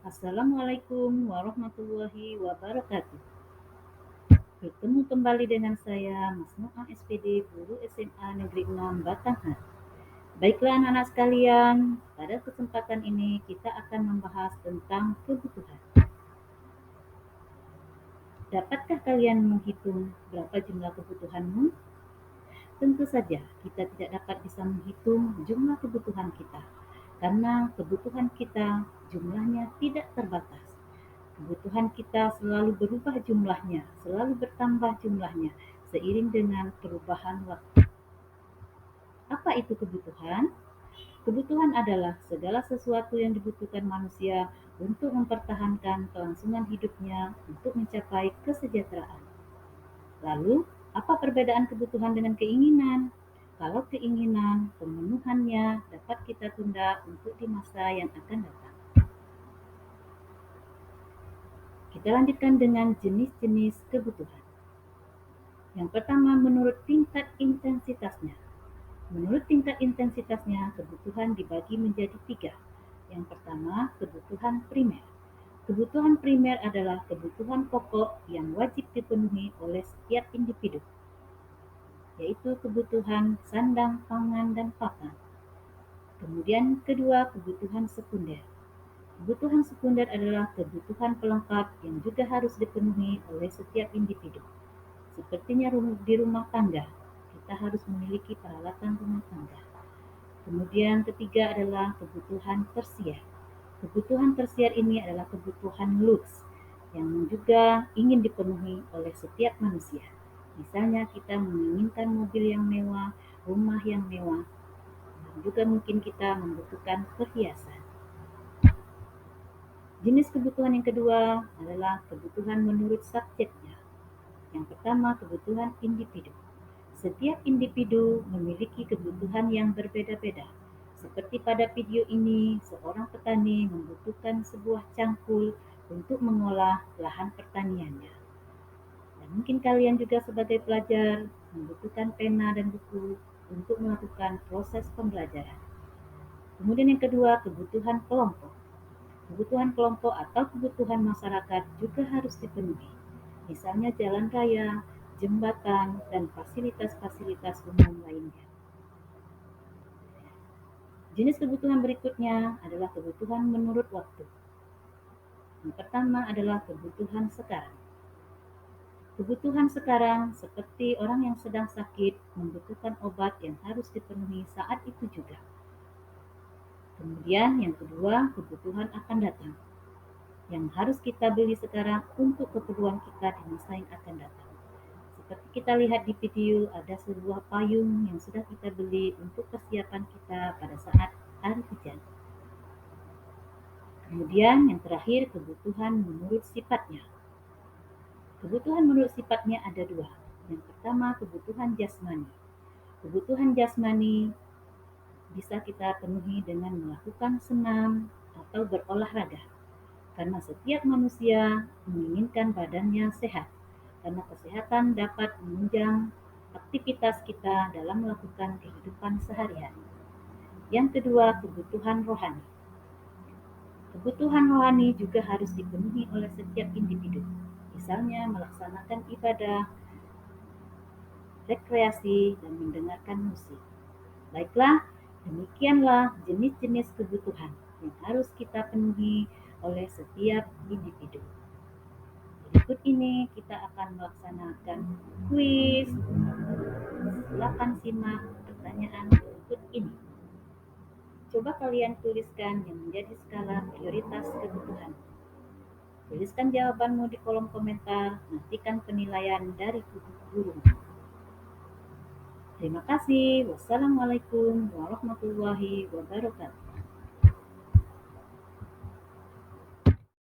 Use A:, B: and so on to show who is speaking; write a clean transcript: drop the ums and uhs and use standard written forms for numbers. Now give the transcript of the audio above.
A: Assalamualaikum warahmatullahi wabarakatuh. Bertemu kembali dengan saya, Mas Noah SPD, Guru SMA Negeri 6 Batanghari. Baiklah anak-anak sekalian, pada kesempatan ini kita akan membahas tentang kebutuhan. Dapatkah kalian menghitung berapa jumlah kebutuhanmu? Tentu saja kita tidak dapat bisa menghitung jumlah kebutuhan kita, karena kebutuhan kita jumlahnya tidak terbatas. Kebutuhan kita selalu berubah jumlahnya, selalu bertambah jumlahnya, seiring dengan perubahan waktu. Apa itu kebutuhan? Kebutuhan adalah segala sesuatu yang dibutuhkan manusia untuk mempertahankan kelangsungan hidupnya untuk mencapai kesejahteraan. Lalu, apa perbedaan kebutuhan dengan keinginan? Kalau keinginan, pemenuhannya dapat kita tunda untuk di masa yang akan datang. Kita lanjutkan dengan jenis-jenis kebutuhan. Yang pertama, menurut tingkat intensitasnya. Menurut tingkat intensitasnya, kebutuhan dibagi menjadi 3. Yang pertama, kebutuhan primer. Kebutuhan primer adalah kebutuhan pokok yang wajib dipenuhi oleh setiap individu, yaitu kebutuhan sandang, pangan, dan pakan. Kemudian kedua, kebutuhan sekunder. Kebutuhan sekunder adalah kebutuhan pelengkap yang juga harus dipenuhi oleh setiap individu. Sepertinya di rumah tangga, kita harus memiliki peralatan rumah tangga. Kemudian ketiga adalah kebutuhan tersier. Kebutuhan tersier ini adalah kebutuhan luks yang juga ingin dipenuhi oleh setiap manusia. Misalnya kita menginginkan mobil yang mewah, rumah yang mewah, dan juga mungkin kita membutuhkan perhiasan. Jenis kebutuhan yang kedua adalah kebutuhan menurut subjeknya. Yang pertama, kebutuhan individu. Setiap individu memiliki kebutuhan yang berbeda-beda. Seperti pada video ini, seorang petani membutuhkan sebuah cangkul untuk mengolah lahan pertaniannya. Dan mungkin kalian juga sebagai pelajar membutuhkan pena dan buku untuk melakukan proses pembelajaran. Kemudian yang kedua, kebutuhan kelompok. Kebutuhan kelompok atau kebutuhan masyarakat juga harus dipenuhi. Misalnya jalan raya, jembatan, dan fasilitas-fasilitas umum lainnya. Jenis kebutuhan berikutnya adalah kebutuhan menurut waktu. Yang pertama adalah kebutuhan sekarang. Kebutuhan sekarang seperti orang yang sedang sakit membutuhkan obat yang harus dipenuhi saat itu juga. Kemudian yang kedua, kebutuhan akan datang, yang harus kita beli sekarang untuk keperluan kita di masa yang akan datang. Seperti kita lihat di video, ada sebuah payung yang sudah kita beli untuk persiapan kita pada saat hari hujan. Kemudian yang terakhir, kebutuhan menurut sifatnya. Kebutuhan menurut sifatnya ada 2. Yang pertama, kebutuhan jasmani. Kebutuhan jasmani bisa kita penuhi dengan melakukan senam atau berolahraga. Karena setiap manusia menginginkan badannya sehat, karena kesehatan dapat menunjang aktivitas kita dalam melakukan kehidupan sehari-hari. Yang kedua, kebutuhan rohani. Kebutuhan rohani juga harus dipenuhi oleh setiap individu, misalnya melaksanakan ibadah, rekreasi, dan mendengarkan musik. Baiklah, demikianlah jenis-jenis kebutuhan yang harus kita penuhi oleh setiap individu. Berikut ini kita akan melaksanakan kuis. Silakan simak pertanyaan berikut ini. Coba kalian tuliskan yang menjadi skala prioritas kebutuhan. Tuliskan jawabanmu di kolom komentar, nantikan penilaian dari guru. Terima kasih. Wassalamualaikum warahmatullahi wabarakatuh.